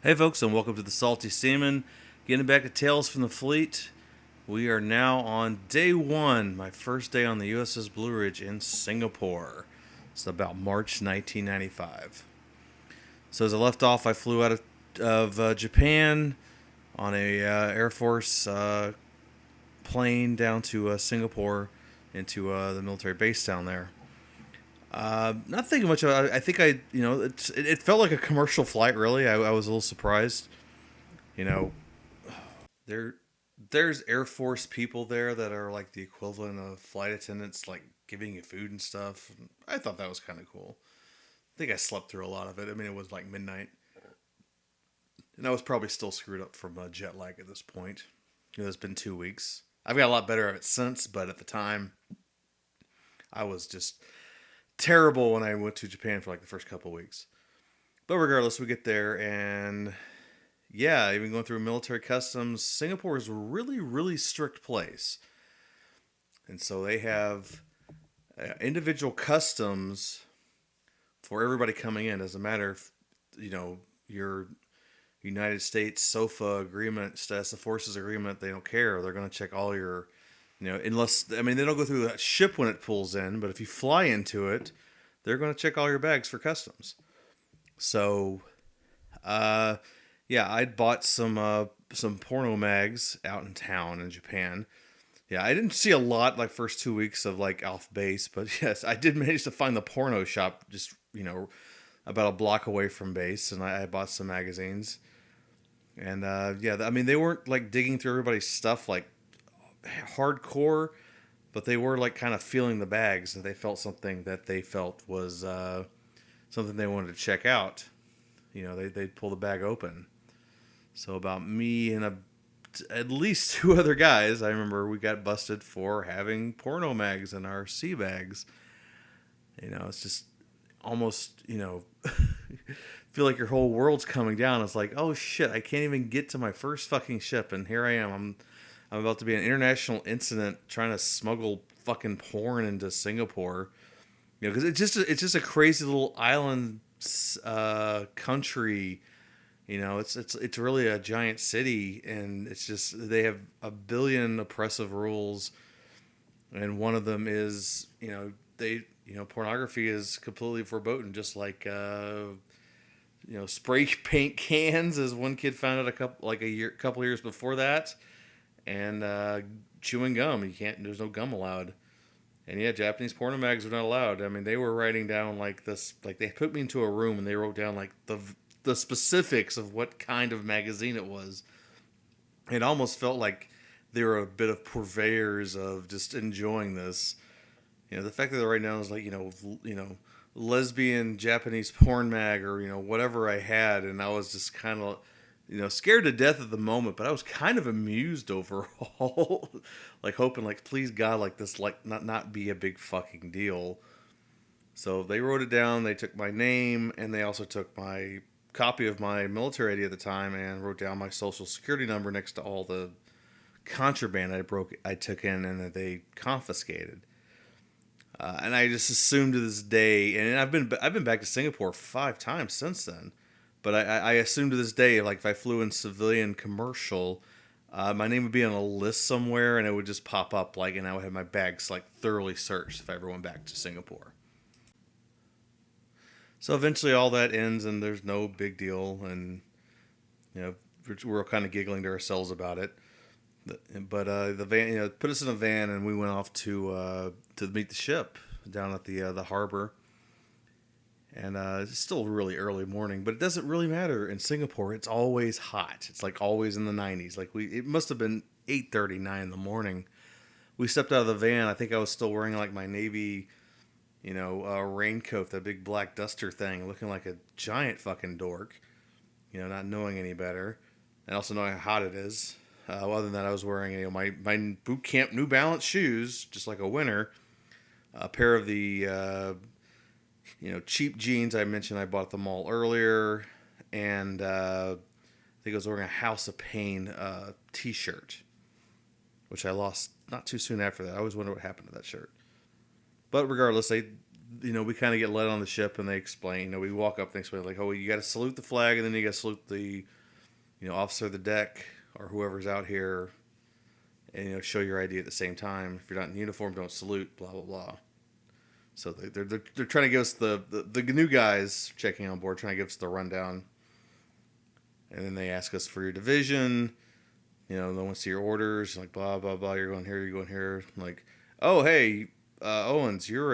Hey, folks, and welcome to the Salty Seaman. Getting back to Tales from the Fleet. We are now on day one, my first day on the USS Blue Ridge in Singapore. It's about March 1995. So, as I left off, I flew out of Japan on a Air Force plane down to Singapore into the military base down there. Not thinking much about it. I think it felt like a commercial flight, really. I was a little surprised. You know, There, there's Air Force people there that are like the equivalent of flight attendants, like giving you food and stuff. I thought that was kind of cool. I think I slept through a lot of it. I mean, it was like midnight, and I was probably still screwed up from jet lag at this point. It's been 2 weeks. I've got a lot better at it since, but at the time, I was just terrible when I went to Japan for like the first couple weeks. But regardless, we get there, and yeah, even going through military customs, Singapore is a really, really strict place. And so they have individual customs for everybody coming in. Doesn't matter if, your United States SOFA agreement, status of forces agreement, they don't care. They're going to check all your, unless, I mean, they don't go through the ship when it pulls in, but if you fly into it, they're going to check all your bags for customs. So, uh, yeah, I'd bought some porno mags out in town in Japan. Yeah, I didn't see a lot like first 2 weeks of like off base, but yes, I did manage to find the porno shop just about a block away from base, and I bought some magazines. And yeah, I mean they weren't like digging through everybody's stuff like hardcore, but they were like kind of feeling the bags, and they felt something that they felt was something they wanted to check out. They'd pull the bag open. So about me and at least two other guys, I remember we got busted for having porno mags in our sea bags. It's just almost, feel like your whole world's coming down. It's like, oh shit, I can't even get to my first fucking ship, and here I am. I'm about to be an international incident trying to smuggle fucking porn into Singapore. Because it's just a crazy little island country. It's really a giant city, and it's just they have a billion oppressive rules, and one of them is pornography is completely verboten, just like spray paint cans, as one kid found out couple years before that, and chewing gum. You can't. There's no gum allowed. And yeah, Japanese porno mags are not allowed. I mean, they were writing down like this, like they put me into a room and they wrote down like the specifics of what kind of magazine it was. It almost felt like they were a bit of purveyors of just enjoying this. The fact that they're writing down is like lesbian Japanese porn mag, or whatever I had, and I was just kind of scared to death at the moment, but I was kind of amused overall. Like hoping, like, please God, like this, like not be a big fucking deal. So they wrote it down. They took my name, and they also took my copy of my military ID at the time, and wrote down my social security number next to all the contraband I took in, and that they confiscated. And I just assumed to this day, and I've been back to Singapore 5 times since then. But I assume to this day, like if I flew in civilian commercial, my name would be on a list somewhere, and it would just pop up and I would have my bags like thoroughly searched if I ever went back to Singapore. So eventually, all that ends, and there's no big deal, and you know we're kind of giggling to ourselves about it. But the van, put us in a van, and we went off to meet the ship down at the harbor. And it's still really early morning, but it doesn't really matter in Singapore. It's always hot. It's like always in the 90s. It must have been 8:39 in the morning. We stepped out of the van. I think I was still wearing like my navy, raincoat, that big black duster thing, looking like a giant fucking dork. Not knowing any better, and also knowing how hot it is. Other than that, I was wearing my boot camp New Balance shoes, just like a winter. A pair of the cheap jeans I mentioned I bought at the mall earlier, and I think I was wearing a House of Pain T-shirt, which I lost not too soon after that. I always wonder what happened to that shirt. But regardless, they we kind of get led on the ship, and they explain. We walk up and explain like, oh, you got to salute the flag, and then you got to salute the, officer of the deck or whoever's out here, and show your ID at the same time. If you're not in uniform, don't salute. Blah blah blah. So they're trying to give us the new guys checking on board, trying to give us the rundown, and then they ask us for your division. They want to see your orders, like blah blah blah. You're going here, you're going here. I'm like, oh hey, Owens, you're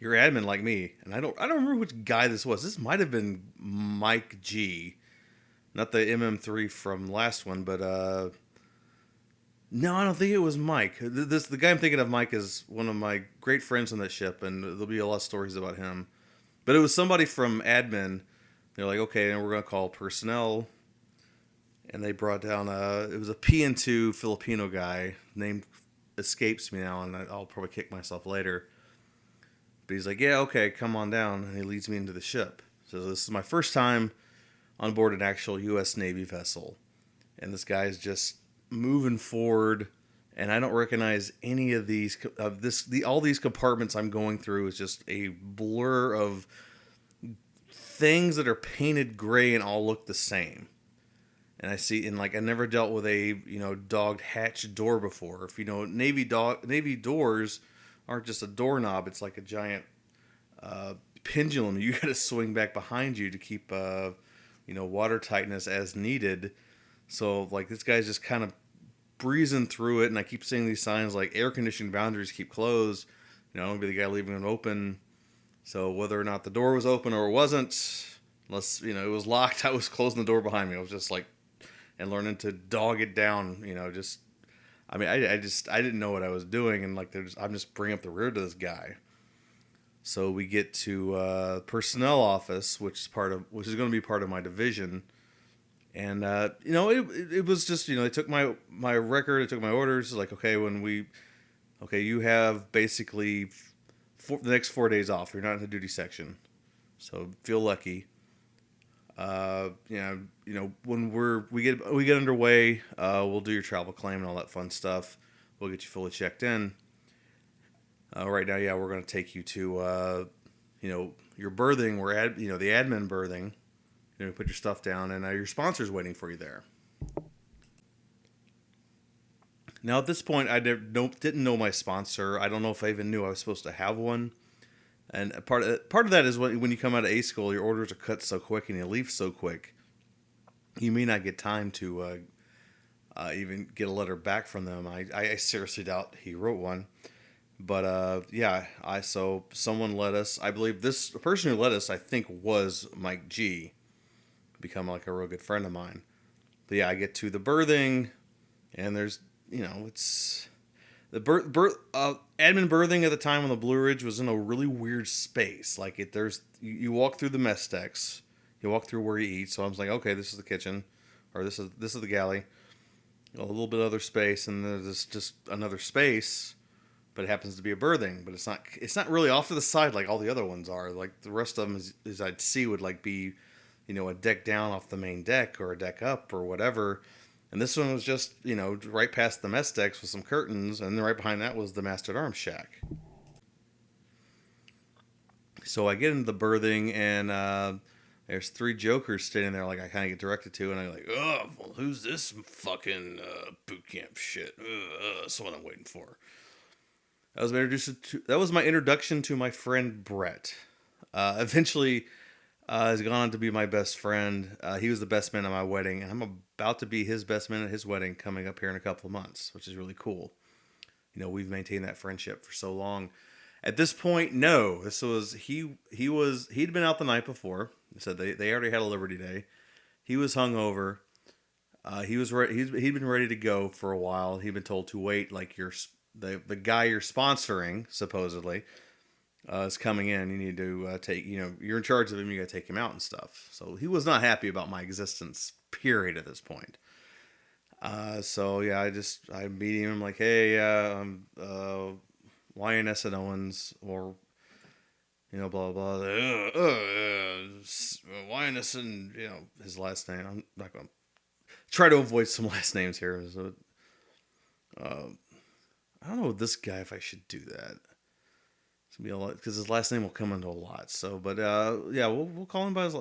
admin like me, and I don't remember which guy this was. This might have been Mike G, not the MM3 from last one, but no, I don't think it was Mike. The guy I'm thinking of, Mike, is one of my great friends on that ship, and there'll be a lot of stories about him. But it was somebody from admin. They're like, okay, and we're gonna call personnel. And they brought down it was a PN2 Filipino guy. Name escapes me now, and I'll probably kick myself later. But he's like, yeah, okay, come on down. And he leads me into the ship. So this is my first time on board an actual U.S. Navy vessel. And this guy's just moving forward, and I don't recognize any of these. All these compartments I'm going through is just a blur of things that are painted gray and all look the same. And I see, and like I never dealt with a dogged hatch door before. If Navy doors aren't just a doorknob; it's like a giant pendulum. You got to swing back behind you to keep water tightness as needed. So like this guy's just kind of breezing through it, and I keep seeing these signs like air conditioning boundaries keep closed. I don't be the guy leaving them open. So whether or not the door was open or it wasn't, unless it was locked, I was closing the door behind me. I was just like. And learning to dog it down, I didn't know what I was doing, and like I'm just bringing up the rear to this guy. So we get to personnel office, which is going to be part of my division, and it was just they took my record, they took my orders, like okay, you have basically the next 4 days off. You're not in the duty section, so feel lucky. When we get underway, we'll do your travel claim and all that fun stuff. We'll get you fully checked in. Right now, yeah, we're going to take you to, your berthing. We're at, the admin berthing. Put your stuff down, and your sponsor's waiting for you there. Now, at this point, I didn't know my sponsor. I don't know if I even knew I was supposed to have one. And part of that is when you come out of A school, your orders are cut so quick and you leave so quick, you may not get time to even get a letter back from them. I seriously doubt he wrote one. But so someone let us. I believe the person who let us, I think, was Mike G. Become like a real good friend of mine. But yeah, I get to the berthing, and there's it's. The admin berthing at the time on the Blue Ridge was in a really weird space. Like you walk through the mess decks, you walk through where you eat. So I was like, okay, this is the kitchen, or this is the galley. A little bit of other space, and there's just another space, but it happens to be a berthing. But it's not really off to the side like all the other ones are. Like the rest of them is I'd see would like be, a deck down off the main deck or a deck up or whatever. And this one was just, right past the mess decks with some curtains, and then right behind that was the Master at Arms shack. So I get into the berthing, and there's 3 jokers standing there, like I kind of get directed to, and I'm like, oh, well, who's this fucking boot camp shit? That's what I'm waiting for. That was my introduction to my friend Brett. Eventually, has gone on to be my best friend. He was the best man at my wedding, and I'm about to be his best man at his wedding coming up here in a couple of months, which is really cool. We've maintained that friendship for so long. At this point, no, this was he'd been out the night before. They said they already had a Liberty Day. He was hungover. He was he'd been ready to go for a while. He'd been told to wait, like the guy you're sponsoring supposedly. Is coming in. You need to take, you're in charge of him. You got to take him out and stuff. So he was not happy about my existence, period, at this point. So yeah, I meet him like, hey, I'm YNS at Owens, or blah blah. YNS and his last name. I'm not going to try to avoid some last names here. So, I don't know with this guy if I should do that. because his last name will come into a lot. So, but yeah, we'll call him by his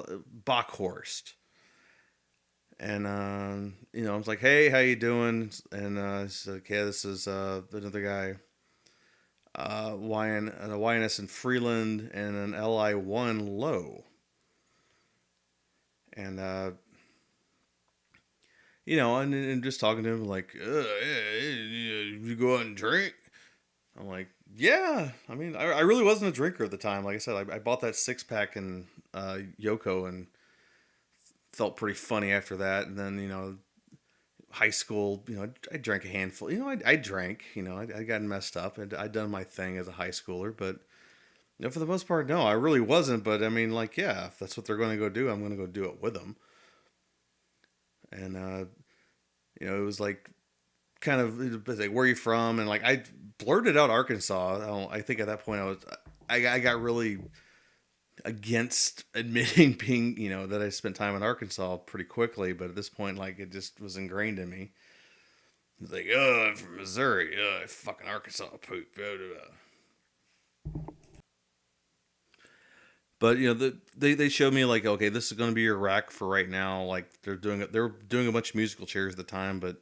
Bockhorst. And I was like, "Hey, how you doing?" And he said, "Yeah, this is another guy, a YNS in Freeland and an LI1 low." And and just talking to him like, yeah, you go out and drink. I'm like, yeah. I mean, I really wasn't a drinker at the time. Like I said, I bought that 6 pack in Yoko and felt pretty funny after that. And then, high school, I drank a handful. I drank, I got messed up. And I'd done my thing as a high schooler. But, for the most part, no, I really wasn't. But I mean, like, yeah, if that's what they're going to go do, I'm going to go do it with them. And, it was like, kind of like, where are you from? And like, I blurted out Arkansas. I think at that point I got really against admitting being, that I spent time in Arkansas pretty quickly. But at this point, like, it just was ingrained in me. It's like, oh, I'm from Missouri. Oh, fucking Arkansas poop. Blah, blah, blah. But they showed me like, okay, this is going to be your rack for right now. Like they were doing a bunch of musical chairs at the time, but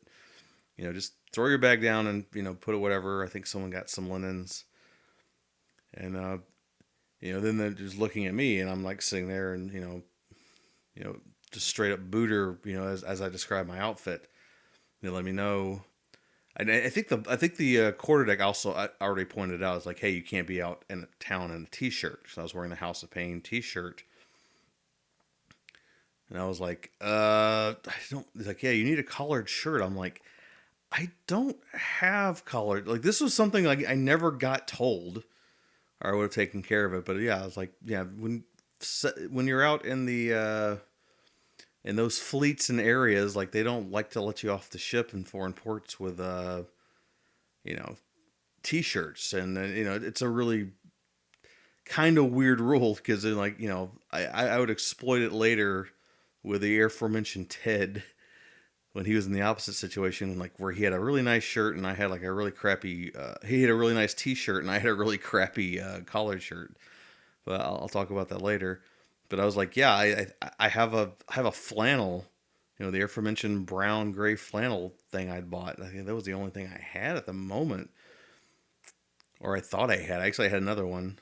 just throw your bag down and put it whatever. I think someone got some linens, and then they're just looking at me, and I'm like sitting there, and just straight up booter, as I describe my outfit. They let me know. I think the quarter deck also I already pointed out is like, hey, you can't be out in a town in a t-shirt. So I was wearing the House of Pain t-shirt, and I was like, I don't. He's like, yeah, you need a collared shirt. I'm like, I don't have collared. Like, this was something like I never got told, or I would have taken care of it. But yeah, I was like, yeah, when you're out in those fleets and areas, like, they don't like to let you off the ship in foreign ports with t-shirts, and it's a really kind of weird rule because then, like, I would exploit it later with the aforementioned Ted when he was in the opposite situation, like where he had a really nice shirt and I had like a really crappy. He had a really nice T-shirt and I had a really crappy collared shirt. But I'll talk about that later. But I was like, yeah, I have a flannel, the aforementioned brown gray flannel thing I'd bought. I think that was the only thing I had at the moment, or I thought I had. Actually, I had another one.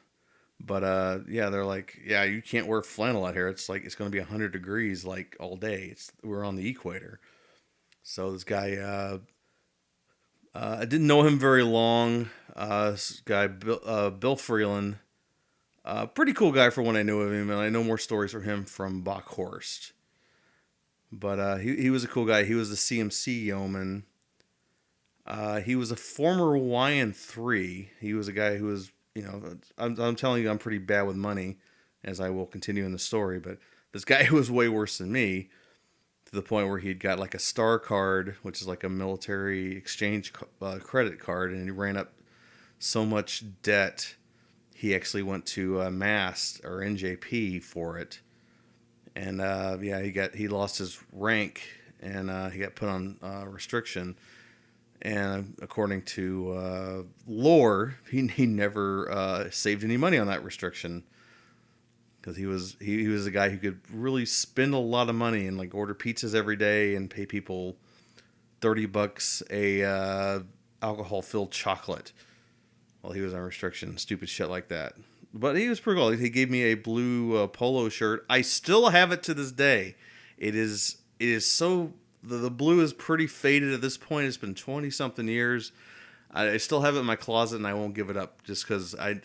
But yeah, they're like, yeah, you can't wear flannel out here. It's like it's going to be 100 degrees like all day. We're on the equator. So this guy, I didn't know him very long. This guy, Bill Freeland, pretty cool guy for when I knew of him, and I know more stories from him from Bockhorst. But he was a cool guy. He was the CMC yeoman. He was a former YN3. He was a guy who was, I'm telling you, I'm pretty bad with money, as I will continue in the story. But this guy was way worse than me, to the point where he'd got like a star card, which is like a military exchange credit card, and he ran up so much debt, he actually went to MAST or NJP for it, and yeah, he lost his rank, and he got put on restriction. And according to lore, he never saved any money on that restriction, because he was a guy who could really spend a lot of money and like order pizzas every day and pay people $30 a alcohol filled chocolate while he was on restriction, stupid shit like that. But he was pretty cool. He gave me a blue polo shirt. I still have it to this day. It is so the blue is pretty faded at this point. It's been 20 something years. I still have it in my closet, and I won't give it up just because I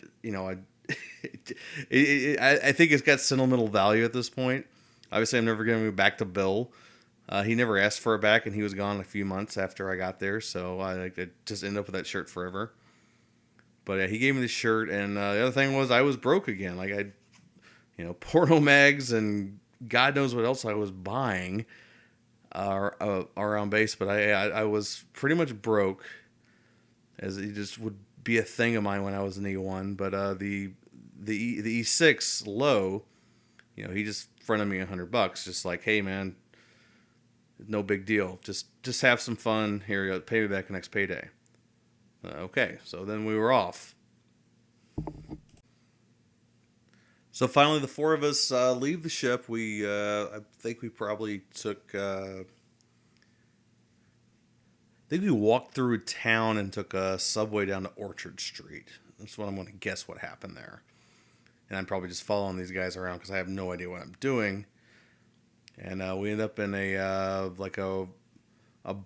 think it's got sentimental value at this point. Obviously, I'm never going to go back to Bill. He never asked for it back, and he was gone a few months after I got there, so I just ended up with that shirt forever. But yeah, he gave me the shirt, and the other thing was I was broke again. Like, porno mags and God knows what else I was buying around base, but I was pretty much broke, as it just would be a thing of mine when I was in E1. But the E6 low, he just fronted me $100, just like, hey man, no big deal, just have some fun. Here you go, pay me back next payday. Okay, so then we were off. So finally, the four of us leave the ship. I think we probably took. I think we walked through town and took a subway down to Orchard Street. That's what I'm going to guess what happened there. And I'm probably just following these guys around because I have no idea what I'm doing. And we end up in a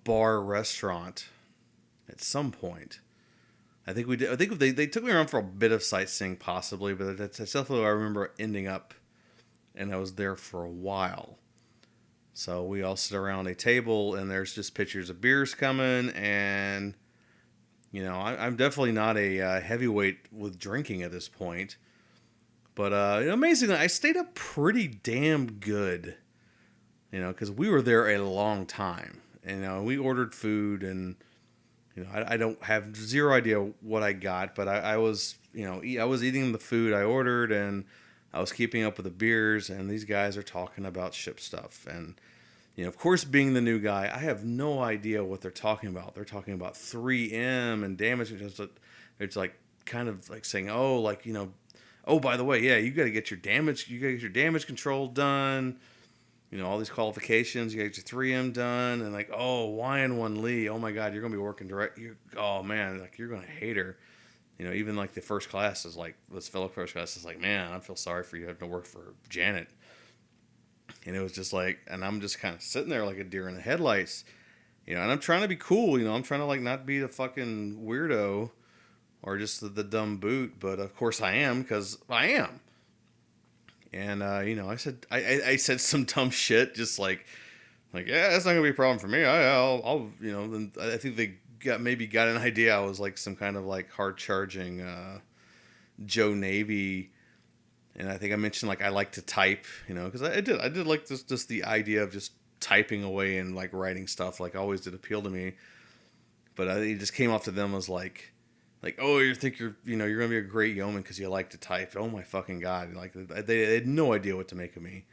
bar restaurant at some point. I think we did. I think they took me around for a bit of sightseeing, possibly, but that's definitely where I remember ending up, and I was there for a while. So we all sit around a table, and there's just pictures of beers coming, and I'm definitely not a heavyweight with drinking at this point, but amazingly, I stayed up pretty damn good, because we were there a long time, and we ordered food and. I don't have zero idea what I got, but I was, I was eating the food I ordered and I was keeping up with the beers, and these guys are talking about ship stuff. And, of course, being the new guy, I have no idea what they're talking about. They're talking about 3M and damage. It's like kind of like saying, oh, like, oh, by the way, yeah, you got to get your damage control done. All these qualifications, you got your 3M done, and like, oh, YN1 Lee, oh my God, you're going to be working direct. Oh man, like you're going to hate her. Even like the first class is like, this fellow first class is like, man, I feel sorry for you having to work for Janet. And it was just like, and I'm just kind of sitting there like a deer in the headlights, and I'm trying to be cool, I'm trying to like not be the fucking weirdo or just the dumb boot, but of course I am, because I am. And I said some dumb shit, just like yeah, that's not gonna be a problem for me. I'll Then I think they got an idea I was like some kind of like hard charging Joe Navy, and I think I mentioned like I like to type, because I did like this, just the idea of just typing away and like writing stuff like always did appeal to me, but it just came off to them as like, oh, you think you're gonna be a great yeoman because you like to type. Oh my fucking God! Like they had no idea what to make of me.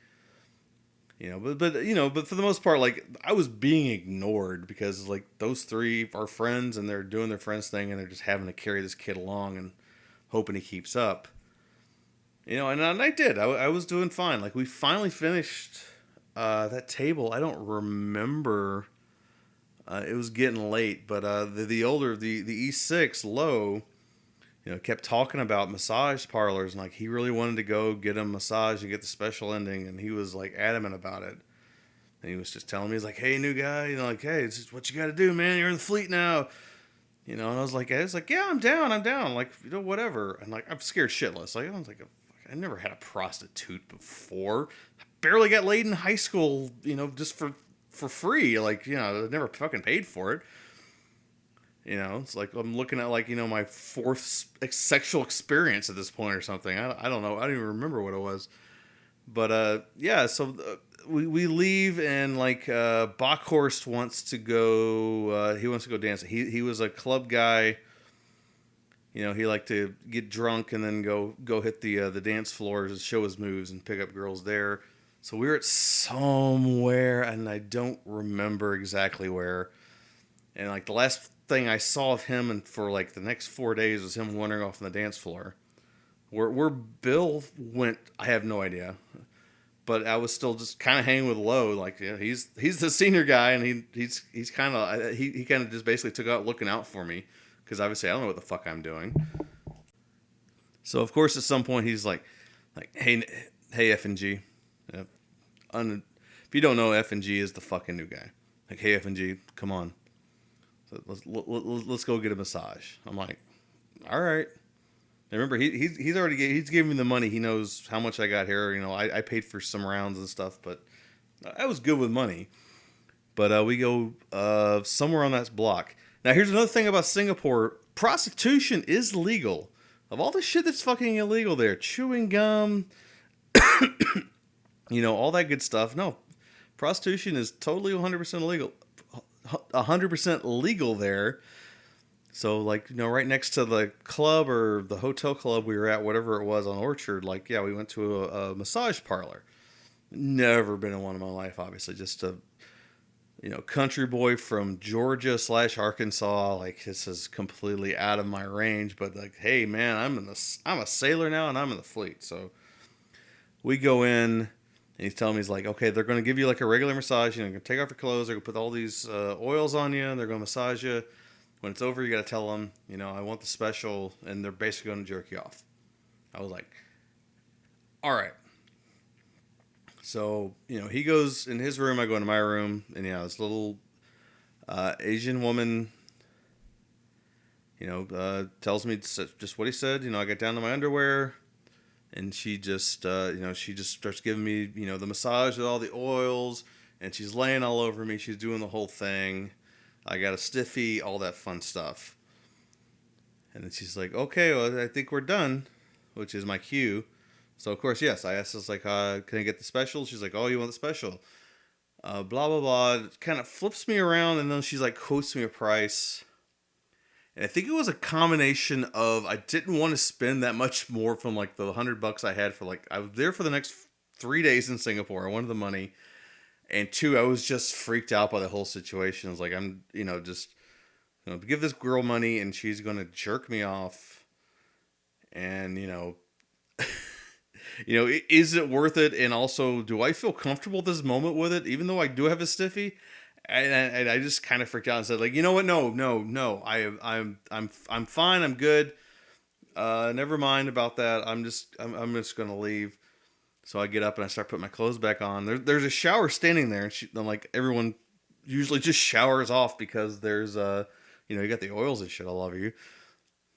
But for the most part, like I was being ignored because like those three are friends and they're doing their friends thing and they're just having to carry this kid along and hoping he keeps up. And I did. I was doing fine. Like we finally finished that table. I don't remember. It was getting late, but the E6 low, kept talking about massage parlors, and like he really wanted to go get a massage and get the special ending, and he was like adamant about it. And he was just telling me, he's like, "Hey, new guy, like, hey, this is what you got to do, man. You're in the fleet now." And I was like, yeah, I'm down, like, whatever. And like, I'm scared shitless. Like, I was like, I never had a prostitute before. I barely got laid in high school, just for free. Like, I never fucking paid for it. It's like I'm looking at like, my fourth sexual experience at this point or something. I don't know. I don't even remember what it was. But yeah, so we leave, and like Bockhorst wants to go. He wants to go dancing. He was a club guy. He liked to get drunk and then go hit the dance floors and show his moves and pick up girls there. So we were at somewhere, and I don't remember exactly where. And like the last thing I saw of him, and for like the next 4 days, was him wandering off on the dance floor. Where Bill went, I have no idea. But I was still just kind of hanging with Lowe. Like, he's the senior guy, and he's kind of he kind of just basically took out looking out for me, because obviously I don't know what the fuck I'm doing. So of course at some point he's like hey F and G, if you don't know, F and G is the fucking new guy. Like, hey F and G, come on. Let's go get a massage. I'm like, all right. And remember, he's giving me the money. He knows how much I got here. I paid for some rounds and stuff, but I was good with money. But we go somewhere on that block. Now, here's another thing about Singapore. Prostitution is legal. Of all the shit that's fucking illegal there, chewing gum, all that good stuff. No, prostitution is totally 100% illegal. 100% legal there. So like, right next to the club or the hotel club we were at, whatever it was on Orchard, like, yeah, we went to a massage parlor. Never been in one in my life, obviously. Just a country boy from Georgia / Arkansas. Like, this is completely out of my range, but like, hey man, I'm a sailor now and I'm in the fleet. So we go in, and he's telling me, he's like, okay, they're going to give you like a regular massage. You know, you're going to take off your clothes. They're going to put all these oils on you, and they're going to massage you. When it's over, you got to tell them, you know, I want the special, and they're basically going to jerk you off. I was like, all right. So, you know, he goes in his room, I go into my room, and yeah, this little Asian woman, you know, tells me just what he said. You know, I get down to my underwear, and she just, you know, she just starts giving me, you know, the massage with all the oils, and she's laying all over me. She's doing the whole thing. I got a stiffy, all that fun stuff. And then she's like, okay, well, I think we're done, which is my cue. So, of course, yes, I asked, like, can I get the special? She's like, oh, you want the special? Blah, blah, blah. It kind of flips me around, and then she's like, quotes me a price. And I think it was a combination of I didn't want to spend that much more from like the $100 I had for like, I was there for the next 3 days in Singapore. I wanted the money. And two, I was just freaked out by the whole situation. I was like, I'm, you know, just, you know, give this girl money and she's going to jerk me off. And, you know, is it worth it? And also, do I feel comfortable at this moment with it? Even though I do have a stiffy, and I just kind of freaked out and said, like, you know what? No. I'm fine. I'm good. Never mind about that. I'm just gonna leave. So I get up and I start putting my clothes back on. There's a shower standing there, and I'm like, everyone usually just showers off because there's you know, you got the oils and shit all over you.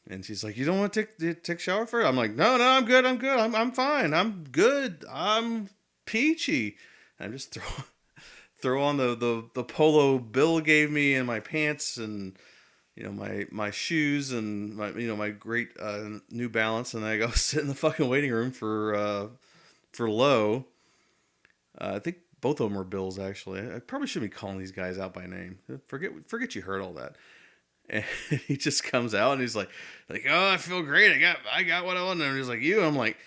And she's like, you don't want to take a shower first? I'm like, no, I'm good. I'm fine. I'm good. I'm peachy. And I just throw on the polo Bill gave me and my pants and, you know, my shoes and my great New Balance, and I go sit in the fucking waiting room for Lowe. I think both of them were Bills, actually. I probably shouldn't be calling these guys out by name. Forget you heard all that. And he just comes out and he's like, oh, I feel great. I got what I wanted. And he's like, you? I'm like,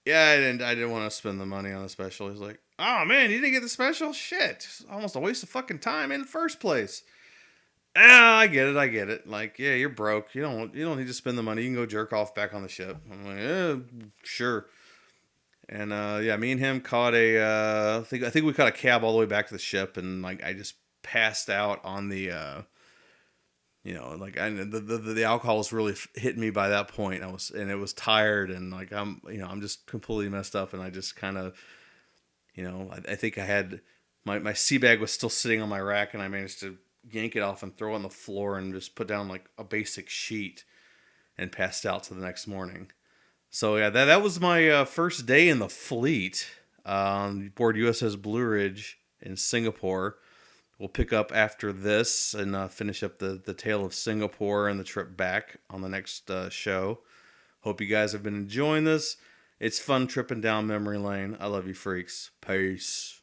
yeah, I didn't want to spend the money on the special. He's like, oh man, you didn't get the special? Shit, it's almost a waste of fucking time in the first place. Yeah, I get it. Like, yeah, you're broke. You don't need to spend the money. You can go jerk off back on the ship. I'm like, yeah, sure. And yeah, me and him caught I think we caught a cab all the way back to the ship, and like I just passed out on the you know, like the alcohol was really hitting me by that point. It was tired, and like I'm just completely messed up, and I just kind of, you know, I think I had my sea bag was still sitting on my rack, and I managed to yank it off and throw it on the floor and just put down like a basic sheet and passed out to the next morning. So yeah, that was my first day in the fleet aboard USS Blue Ridge in Singapore. We'll pick up after this and finish up the tale of Singapore and the trip back on the next show. Hope you guys have been enjoying this. It's fun tripping down memory lane. I love you, freaks. Peace.